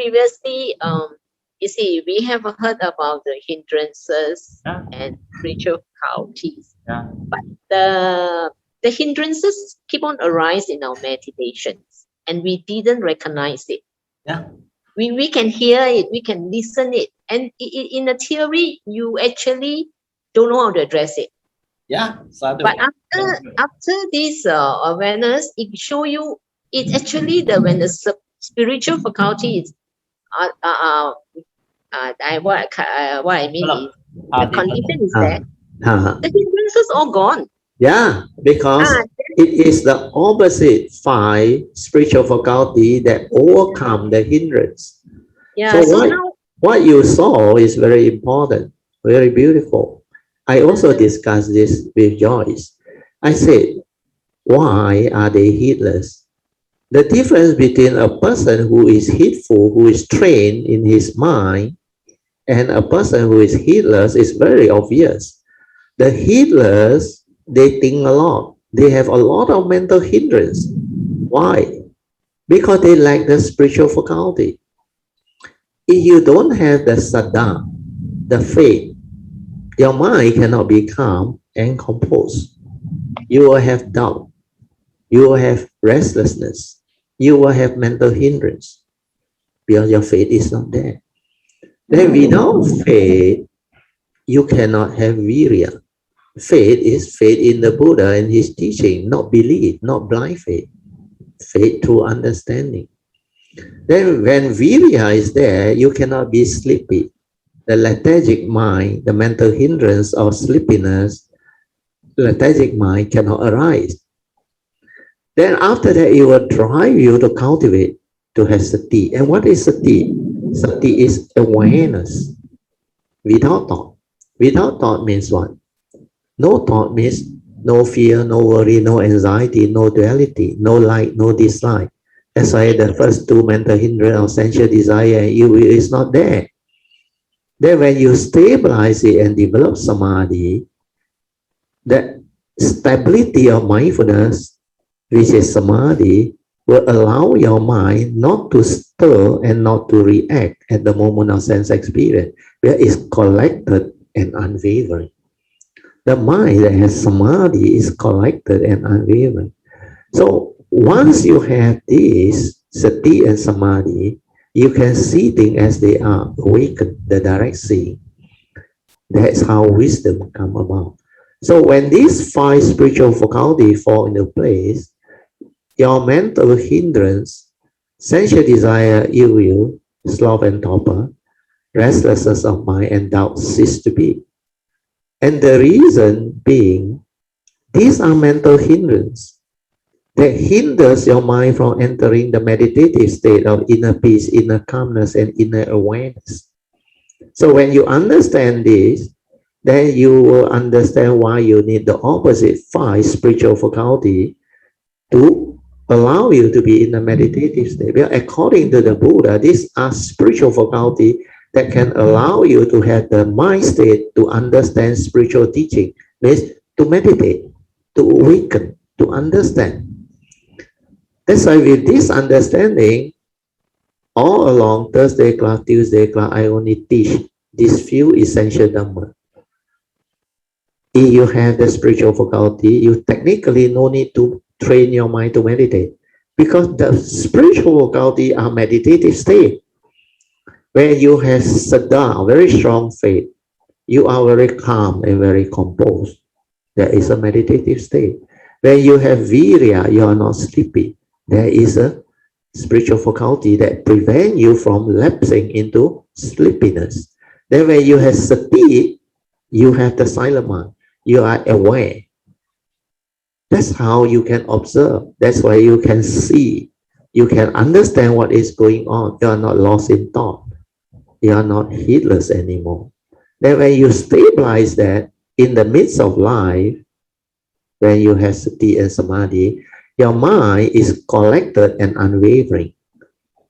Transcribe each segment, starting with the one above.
previously, you see, we have heard about the hindrances and spiritual faculties, but the hindrances keep on arise in our meditations, and we didn't recognize it. We can hear it, we can listen it, and in the theory, you actually don't know how to address it. But after this awareness, it show you it's actually when the spiritual faculty is what I mean is the condition is that the hindrances all gone. Yeah, because it is the opposite 5 spiritual faculty that overcome the hindrance. Yeah, so what you saw is very important, very beautiful. I also discussed this with Joyce. I said, why are they heedless? The difference between a person who is heedful, who is trained in his mind, and a person who is heedless is very obvious. The heedless, they think a lot. They have a lot of mental hindrance. Why? Because they lack the spiritual faculty. If you don't have the saddha, the faith, your mind cannot be calm and composed. You will have doubt. You will have restlessness. You will have mental hindrance because your faith is not there. Then without faith, you cannot have virya. Faith is faith in the Buddha and his teaching, not belief, not blind faith. Faith through understanding. Then when virya is there, you cannot be sleepy. The lethargic mind, the mental hindrance of sleepiness, lethargic mind cannot arise. Then after that, it will drive you to cultivate, to have sati. And what is sati? Sati is awareness without thought. Without thought means what? No thought means no fear, no worry, no anxiety, no duality, no like, no dislike. That's why the first 2 mental hindrance of sensual desire and evil is not there. Then when you stabilize it and develop samadhi, the stability of mindfulness, which is samadhi, will allow your mind not to stir and not to react at the moment of sense experience, where it's collected and unwavering. The mind that has samadhi is collected and unwavering. So once you have this sati and samadhi, you can see things as they are, awaken the direct seeing. That's how wisdom come about. So when these 5 spiritual faculty fall into place, your mental hindrance, sensual desire, ill will, sloth and torpor, restlessness of mind and doubt cease to be. And the reason being, these are mental hindrance that hinders your mind from entering the meditative state of inner peace, inner calmness, and inner awareness. So when you understand this, then you will understand why you need the opposite 5 spiritual faculty to allow you to be in a meditative state. Well, according to the Buddha, these are spiritual faculty that can allow you to have the mind state to understand spiritual teaching, means to meditate, to awaken, to understand. That's why with this understanding, all along Thursday class, Tuesday class, I only teach these few essential Dhamma. If you have the spiritual faculty, you technically no need to train your mind to meditate, because the spiritual faculty are meditative state. When you have saddha, very strong faith, you are very calm and very composed. There is a meditative state. When you have virya, you are not sleepy. There is a spiritual faculty that prevent you from lapsing into sleepiness. Then when you have sati, you have the silent mind. You are aware. That's how you can observe. That's why you can see. You can understand what is going on. You are not lost in thought. You are not heedless anymore. Then when you stabilize that in the midst of life, when you have sati and samadhi, your mind is collected and unwavering.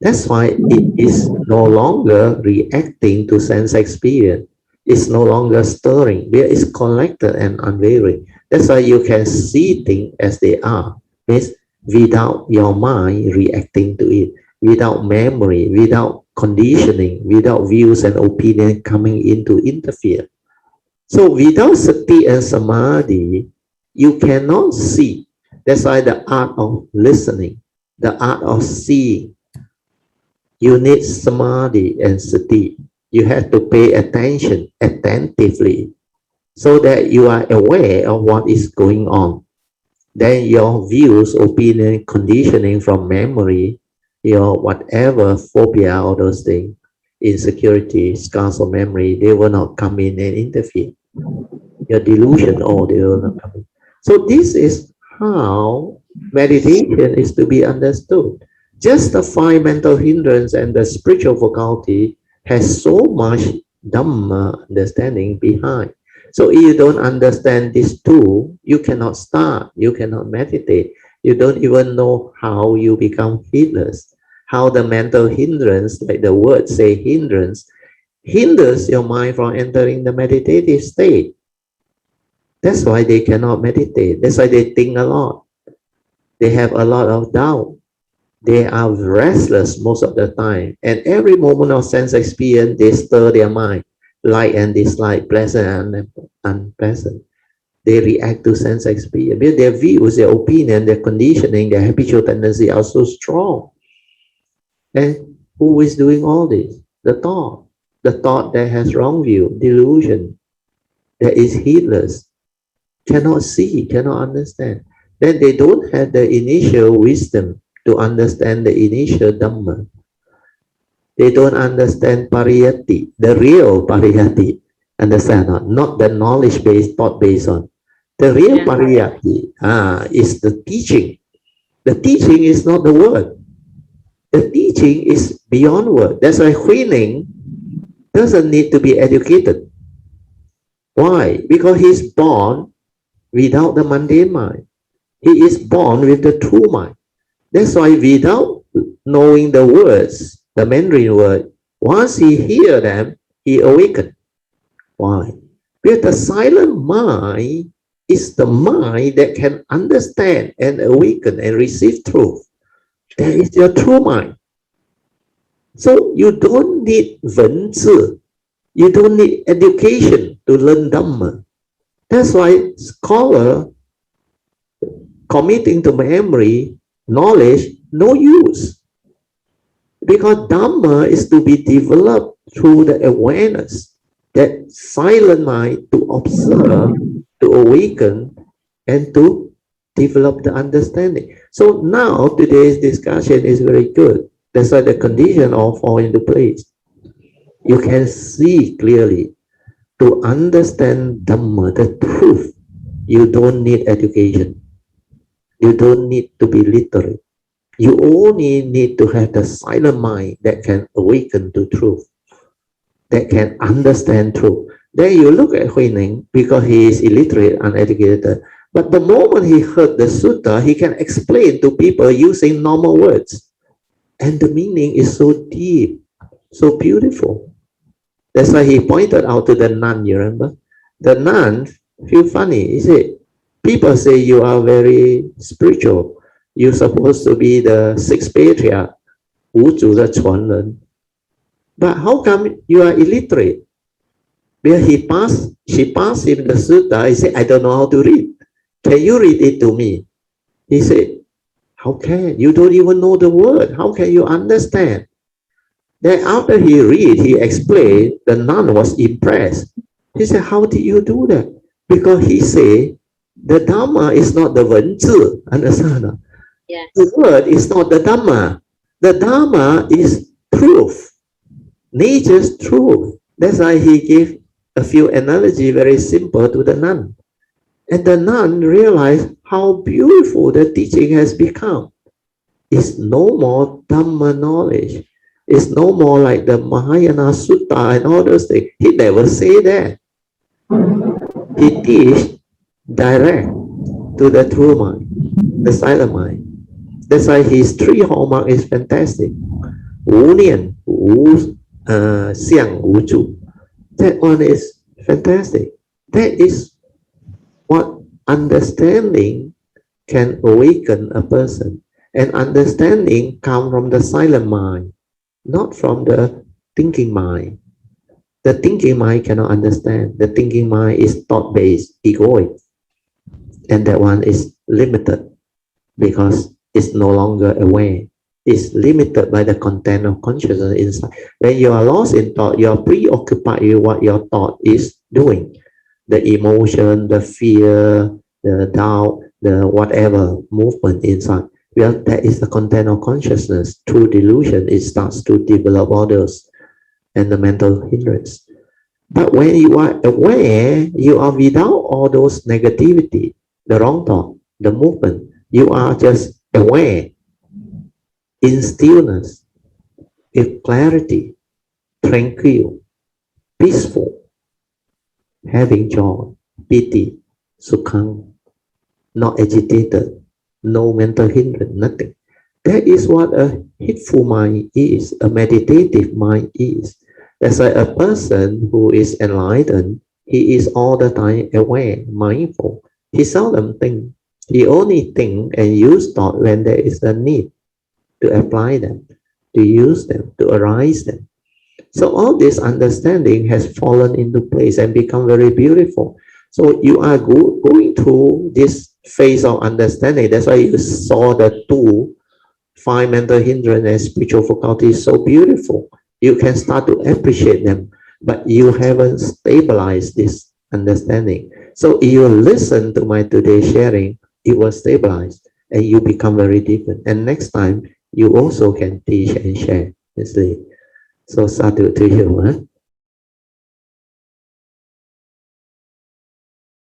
That's why it is no longer reacting to sense experience. It's no longer stirring. It is collected and unwavering. That's why you can see things as they are. Means without your mind reacting to it, without memory, without conditioning, without views and opinion coming in to interfere. So without sati and samadhi, you cannot see. That's why the art of listening, the art of seeing, you need samadhi and sati. You have to pay attention attentively so that you are aware of what is going on. Then your views, opinion, conditioning from memory, your whatever phobia, all those things, insecurity, scars of memory, they will not come in and interfere. Your delusion, or they will not come in. So this is how meditation is to be understood. Just the five mental hindrance and the spiritual faculty has so much Dhamma understanding behind. So if you don't understand these two, you cannot start, you cannot meditate. You don't even know how you become heedless, how the mental hindrance, like the word say hindrance, hinders your mind from entering the meditative state. That's why they cannot meditate. That's why they think a lot. They have a lot of doubt. They are restless most of the time. And every moment of sense experience, they stir their mind, like and dislike, pleasant and unpleasant. They react to sense experience. Because their views, their opinion, their conditioning, their habitual tendency are so strong. And who is doing all this? The thought. The thought that has wrong view, delusion, that is heedless, cannot see, cannot understand. Then they don't have the initial wisdom to understand the initial Dhamma. They don't understand pariyati, the real pariyati. Understand or not the knowledge based, thought based on. The real pariyati is the teaching. The teaching is not the word. The teaching is beyond word. That's why Huining doesn't need to be educated. Why? Because he's born without the mundane mind. He is born with the true mind. That's why without knowing the words, the Mandarin word, once he hear them, he awaken. Why? Because the silent mind is the mind that can understand and awaken and receive truth. That is your true mind. So you don't need 文字. You don't need education to learn Dhamma. That's why scholar committing to memory, knowledge, no use. Because Dhamma is to be developed through the awareness, that silent mind to observe, to awaken, and to develop the understanding. So now today's discussion is very good. That's why the condition all fall into place. You can see clearly. To understand Dhamma, the truth, you don't need education. You don't need to be literate. You only need to have the silent mind that can awaken to truth, that can understand truth. Then you look at Huining, because he is illiterate, uneducated, but the moment he heard the sutta, he can explain to people using normal words. And the meaning is so deep, so beautiful. That's why he pointed out to the nun, you remember? The nun feel funny. He said, people say you are very spiritual. You're supposed to be the sixth patriarch, 五祖的传人. But how come you are illiterate? Because she passed him the sutta. He said, I don't know how to read. Can you read it to me? He said, how can? You don't even know the word. How can you understand? Then after he read, he explained, the nun was impressed. He said, how did you do that? Because he said, the Dhamma is not the 文字, understand? Yes. The word is not the Dhamma. The Dhamma is truth, nature's truth. That's why he gave a few analogy, very simple, to the nun. And the nun realized how beautiful the teaching has become. It's no more Dhamma knowledge. It's no more like the Mahayana Sutta and all those things. He never say that. He teach direct to the true mind, the silent mind. That's why his three hallmark is fantastic. 无念, 无相, 无住. That one is fantastic. That is what understanding can awaken a person. And understanding comes from the silent mind. not from the thinking mind. The thinking mind cannot understand. The thinking mind is thought-based, egoic, and that one is limited because it's no longer aware. It's limited by the content of consciousness inside. When you are lost in thought, you are preoccupied with what your thought is doing. The emotion, the fear, the doubt, the whatever movement inside. Well, that is the content of consciousness. Through delusion, it starts to develop all those and the mental hindrance. But when you are aware, you are without all those negativity, the wrong thought, the movement. You are just aware in stillness, in clarity, tranquil, peaceful, having joy, pity, sukhang, not agitated, no mental hindrance, nothing. That is what a heedful mind is, a meditative mind is. That's like a person who is enlightened, he is all the time aware, mindful. He seldom think. He only think and use thought when there is a need to apply them, to use them, to arise them. So all this understanding has fallen into place and become very beautiful. So you are going through this phase of understanding. That's why you saw the two five mental hindrance and spiritual faculties so beautiful. You can start to appreciate them, but you haven't stabilized this understanding. So if you listen to my today's sharing, it will stabilize and you become very different. And next time, you also can teach and share. So sadhu to you. Huh?